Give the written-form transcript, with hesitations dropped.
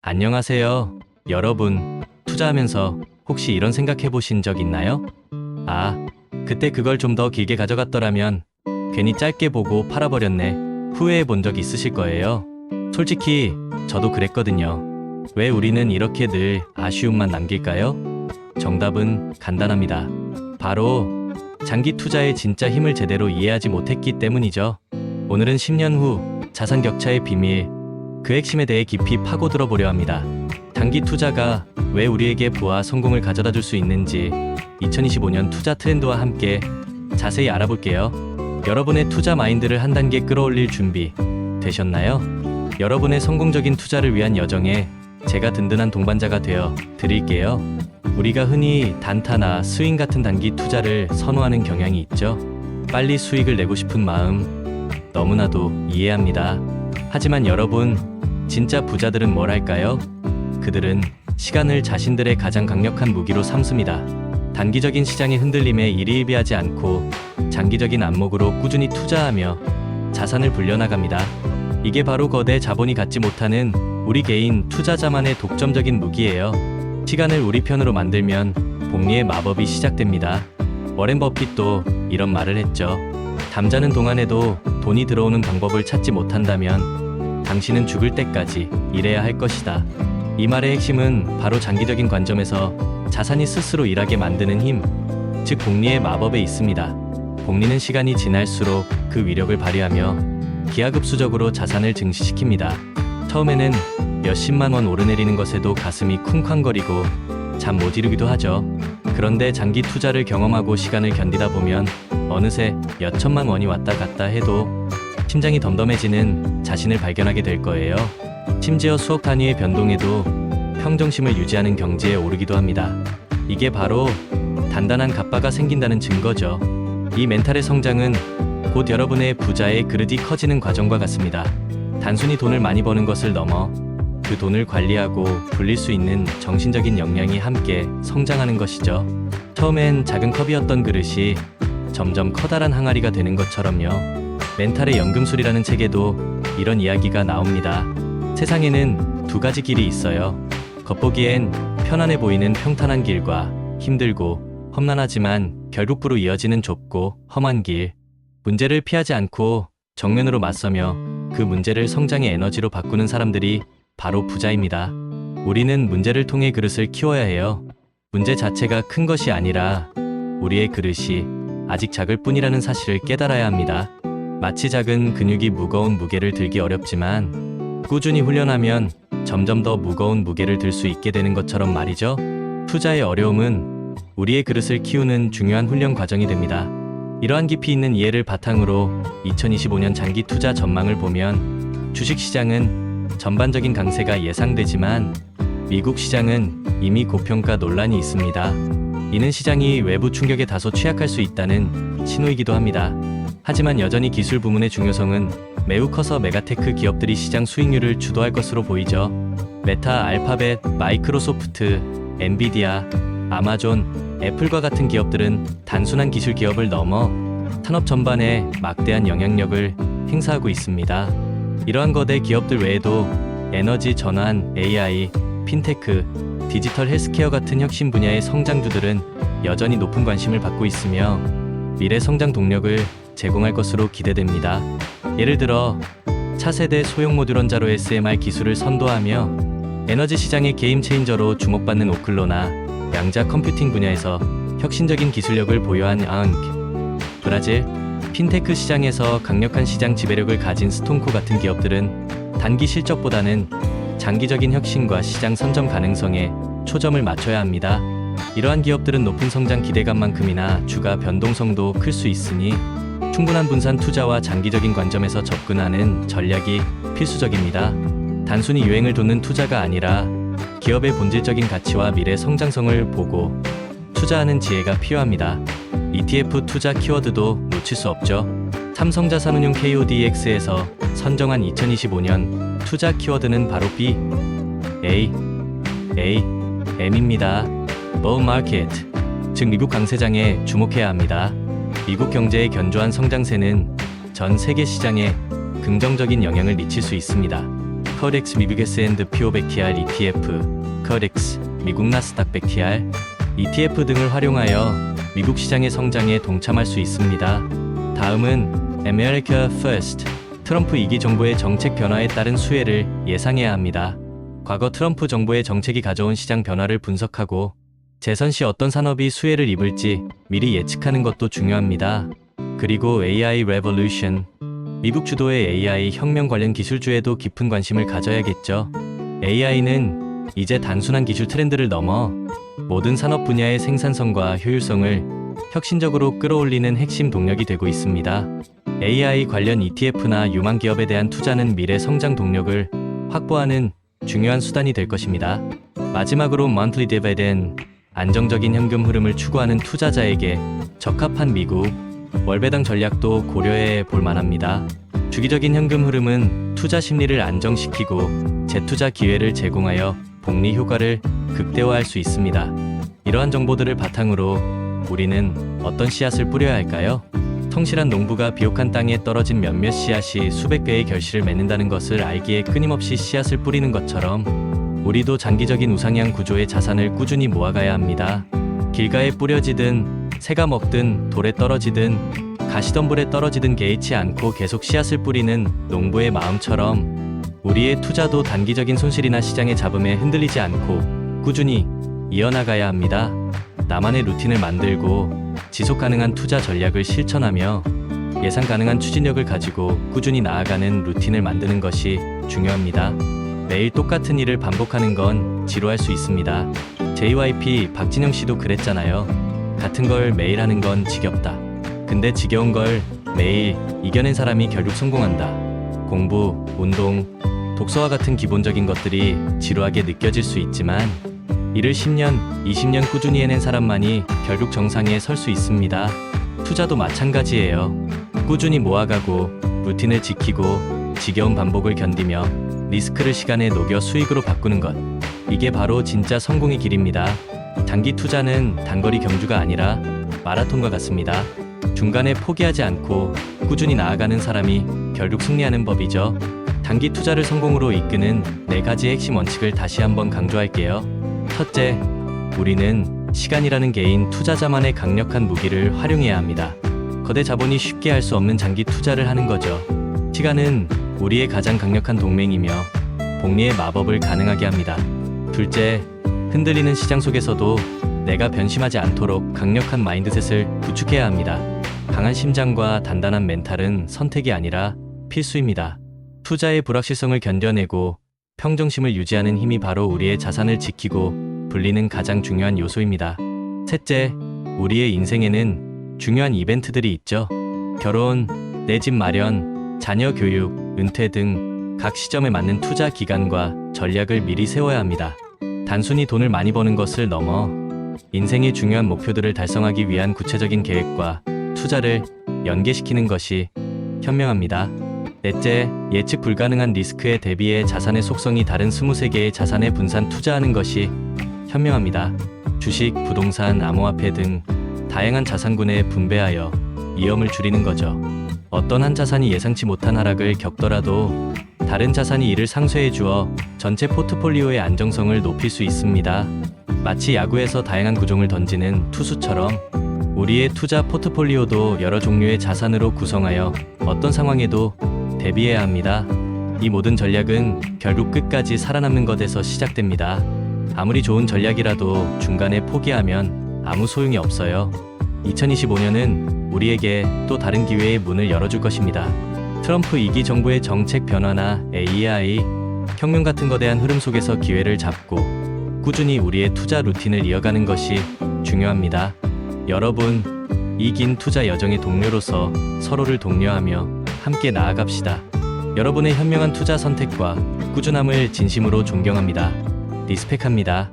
안녕하세요. 여러분, 투자하면서 혹시 이런 생각해 보신 적 있나요? 아, 그때 그걸 좀 더 길게 가져갔더라면 괜히 짧게 보고 팔아버렸네. 후회해 본 적 있으실 거예요. 솔직히 저도 그랬거든요. 왜 우리는 이렇게 늘 아쉬움만 남길까요? 정답은 간단합니다. 바로 장기 투자의 진짜 힘을 제대로 이해하지 못했기 때문이죠. 오늘은 10년 후 자산 격차의 비밀, 그 핵심에 대해 깊이 파고들어 보려 합니다. 장기 투자가 왜 우리에게 부와 성공을 가져다 줄 수 있는지 2025년 투자 트렌드와 함께 자세히 알아볼게요. 여러분의 투자 마인드를 한 단계 끌어올릴 준비 되셨나요? 여러분의 성공적인 투자를 위한 여정에 제가 든든한 동반자가 되어 드릴게요. 우리가 흔히 단타나 스윙 같은 단기 투자를 선호하는 경향이 있죠. 빨리 수익을 내고 싶은 마음 너무나도 이해합니다. 하지만 여러분, 진짜 부자들은 뭘 할까요? 그들은 시간을 자신들의 가장 강력한 무기로 삼습니다. 단기적인 시장의 흔들림에 일희일비하지 않고 장기적인 안목으로 꾸준히 투자하며 자산을 불려나갑니다. 이게 바로 거대 자본이 갖지 못하는 우리 개인 투자자만의 독점적인 무기예요. 시간을 우리 편으로 만들면 복리의 마법이 시작됩니다. 워렌 버핏도 이런 말을 했죠. 잠자는 동안에도 돈이 들어오는 방법을 찾지 못한다면 당신은 죽을 때까지 일해야 할 것이다. 이 말의 핵심은 바로 장기적인 관점에서 자산이 스스로 일하게 만드는 힘, 즉 복리의 마법에 있습니다. 복리는 시간이 지날수록 그 위력을 발휘하며 기하급수적으로 자산을 증시시킵니다. 처음에는 몇십만 원 오르내리는 것에도 가슴이 쿵쾅거리고 잠 못 이루기도 하죠. 그런데 장기 투자를 경험하고 시간을 견디다 보면 어느새 몇천만 원이 왔다 갔다 해도 심장이 덤덤해지는 자신을 발견하게 될 거예요. 심지어 수억 단위의 변동에도 평정심을 유지하는 경지에 오르기도 합니다. 이게 바로 단단한 갑바가 생긴다는 증거죠. 이 멘탈의 성장은 곧 여러분의 부자의 그릇이 커지는 과정과 같습니다. 단순히 돈을 많이 버는 것을 넘어 그 돈을 관리하고 불릴 수 있는 정신적인 역량이 함께 성장하는 것이죠. 처음엔 작은 컵이었던 그릇이 점점 커다란 항아리가 되는 것처럼요. 멘탈의 연금술이라는 책에도 이런 이야기가 나옵니다. 세상에는 두 가지 길이 있어요. 겉보기엔 편안해 보이는 평탄한 길과 힘들고 험난하지만 결국부로 이어지는 좁고 험한 길. 문제를 피하지 않고 정면으로 맞서며 그 문제를 성장의 에너지로 바꾸는 사람들이 바로 부자입니다. 우리는 문제를 통해 그릇을 키워야 해요. 문제 자체가 큰 것이 아니라 우리의 그릇이 아직 작을 뿐이라는 사실을 깨달아야 합니다. 마치 작은 근육이 무거운 무게를 들기 어렵지만 꾸준히 훈련하면 점점 더 무거운 무게를 들 수 있게 되는 것처럼 말이죠. 투자의 어려움은 우리의 그릇을 키우는 중요한 훈련 과정이 됩니다. 이러한 깊이 있는 이해를 바탕으로 2025년 장기 투자 전망을 보면 주식시장은 전반적인 강세가 예상되지만 미국 시장은 이미 고평가 논란이 있습니다. 이는 시장이 외부 충격에 다소 취약할 수 있다는 신호이기도 합니다. 하지만 여전히 기술 부문의 중요성은 매우 커서 메가테크 기업들이 시장 수익률을 주도할 것으로 보이죠. 메타, 알파벳, 마이크로소프트, 엔비디아, 아마존, 애플과 같은 기업들은 단순한 기술 기업을 넘어 산업 전반에 막대한 영향력을 행사하고 있습니다. 이러한 거대 기업들 외에도 에너지 전환, AI, 핀테크, 디지털 헬스케어 같은 혁신 분야의 성장주들은 여전히 높은 관심을 받고 있으며 미래 성장 동력을 제공할 것으로 기대됩니다. 예를 들어 차세대 소형 모듈 원자로 SMR 기술을 선도하며 에너지 시장의 게임 체인저로 주목받는 오클로나 양자 컴퓨팅 분야에서 혁신적인 기술력을 보유한 앙, 브라질, 핀테크 시장에서 강력한 시장 지배력을 가진 스톤코 같은 기업들은 단기 실적보다는 장기적인 혁신과 시장 선점 가능성에 초점을 맞춰야 합니다. 이러한 기업들은 높은 성장 기대감만큼이나 주가 변동성도 클 수 있으니 충분한 분산 투자와 장기적인 관점에서 접근하는 전략이 필수적입니다. 단순히 유행을 돋는 투자가 아니라 기업의 본질적인 가치와 미래 성장성을 보고 투자하는 지혜가 필요합니다. ETF 투자 키워드도 놓칠 수 없죠. 삼성자산운용 KODX에서 선정한 2025년 투자 키워드는 바로 B, A, M입니다. Bull Market, 즉 미국 강세장에 주목해야 합니다. 미국 경제의 견조한 성장세는 전 세계 시장에 긍정적인 영향을 미칠 수 있습니다. 코덱스 미국 S&P 500 TR ETF, 코덱스 미국 나스닥 100 TR, ETF 등을 활용하여 미국 시장의 성장에 동참할 수 있습니다. 다음은 America First. 트럼프 2기 정부의 정책 변화에 따른 수혜를 예상해야 합니다. 과거 트럼프 정부의 정책이 가져온 시장 변화를 분석하고 재선 시 어떤 산업이 수혜를 입을지 미리 예측하는 것도 중요합니다. 그리고 AI Revolution. 미국 주도의 AI 혁명 관련 기술주에도 깊은 관심을 가져야겠죠. AI는 이제 단순한 기술 트렌드를 넘어 모든 산업 분야의 생산성과 효율성을 혁신적으로 끌어올리는 핵심 동력이 되고 있습니다. AI 관련 ETF나 유망 기업에 대한 투자는 미래 성장 동력을 확보하는 중요한 수단이 될 것입니다. 마지막으로 Monthly Dividend. 안정적인 현금 흐름을 추구하는 투자자에게 적합한 미국 월배당 전략도 고려해 볼 만합니다. 주기적인 현금 흐름은 투자 심리를 안정시키고 재투자 기회를 제공하여 복리 효과를 극대화할 수 있습니다. 이러한 정보들을 바탕으로 우리는 어떤 씨앗을 뿌려야 할까요? 성실한 농부가 비옥한 땅에 떨어진 몇몇 씨앗이 수백 배의 결실을 맺는다는 것을 알기에 끊임없이 씨앗을 뿌리는 것처럼 우리도 장기적인 우상향 구조의 자산을 꾸준히 모아가야 합니다. 길가에 뿌려지든 새가 먹든 돌에 떨어지든 가시덤불에 떨어지든 개의치 않고 계속 씨앗을 뿌리는 농부의 마음처럼 우리의 투자도 단기적인 손실이나 시장의 잡음에 흔들리지 않고 꾸준히 이어나가야 합니다. 나만의 루틴을 만들고 지속 가능한 투자 전략을 실천하며 예상 가능한 추진력을 가지고 꾸준히 나아가는 루틴을 만드는 것이 중요합니다. 매일 똑같은 일을 반복하는 건 지루할 수 있습니다. JYP 박진영 씨도 그랬잖아요. 같은 걸 매일 하는 건 지겹다. 근데 지겨운 걸 매일 이겨낸 사람이 결국 성공한다. 공부, 운동, 독서와 같은 기본적인 것들이 지루하게 느껴질 수 있지만 이를 10년, 20년 꾸준히 해낸 사람만이 결국 정상에 설 수 있습니다. 투자도 마찬가지예요. 꾸준히 모아가고 루틴을 지키고 지겨운 반복을 견디며 리스크를 시간에 녹여 수익으로 바꾸는 것. 이게 바로 진짜 성공의 길입니다. 장기 투자는 단거리 경주가 아니라 마라톤과 같습니다. 중간에 포기하지 않고 꾸준히 나아가는 사람이 결국 승리하는 법이죠. 단기 투자를 성공으로 이끄는 4가지 핵심 원칙을 다시 한번 강조할게요. 첫째, 우리는 시간이라는 개인 투자자만의 강력한 무기를 활용해야 합니다. 거대 자본이 쉽게 할 수 없는 장기 투자를 하는 거죠. 시간은 우리의 가장 강력한 동맹이며 복리의 마법을 가능하게 합니다. 둘째, 흔들리는 시장 속에서도 내가 변심하지 않도록 강력한 마인드셋을 구축해야 합니다. 강한 심장과 단단한 멘탈은 선택이 아니라 필수입니다. 투자의 불확실성을 견뎌내고 평정심을 유지하는 힘이 바로 우리의 자산을 지키고 불리는 가장 중요한 요소입니다. 셋째, 우리의 인생에는 중요한 이벤트들이 있죠. 결혼, 내 집 마련, 자녀 교육, 은퇴 등 각 시점에 맞는 투자 기간과 전략을 미리 세워야 합니다. 단순히 돈을 많이 버는 것을 넘어 인생의 중요한 목표들을 달성하기 위한 구체적인 계획과 투자를 연계시키는 것이 현명합니다. 넷째, 예측 불가능한 리스크에 대비해 자산의 속성이 다른 23개의 자산에 분산 투자하는 것이 현명합니다. 주식, 부동산, 암호화폐 등 다양한 자산군에 분배하여 위험을 줄이는 거죠. 어떤 한 자산이 예상치 못한 하락을 겪더라도 다른 자산이 이를 상쇄해 주어 전체 포트폴리오의 안정성을 높일 수 있습니다. 마치 야구에서 다양한 구종을 던지는 투수처럼 우리의 투자 포트폴리오도 여러 종류의 자산으로 구성하여 어떤 상황에도 대비해야 합니다. 이 모든 전략은 결국 끝까지 살아남는 것에서 시작됩니다. 아무리 좋은 전략이라도 중간에 포기하면 아무 소용이 없어요. 2025년은 우리에게 또 다른 기회의 문을 열어줄 것입니다. 트럼프 2기 정부의 정책 변화나 AI 혁명 같은 거대한 흐름 속에서 기회를 잡고 꾸준히 우리의 투자 루틴을 이어가는 것이 중요합니다. 여러분, 이 긴 투자 여정의 동료로서 서로를 독려하며 함께 나아갑시다. 여러분의 현명한 투자 선택과 꾸준함을 진심으로 존경합니다. 리스펙합니다.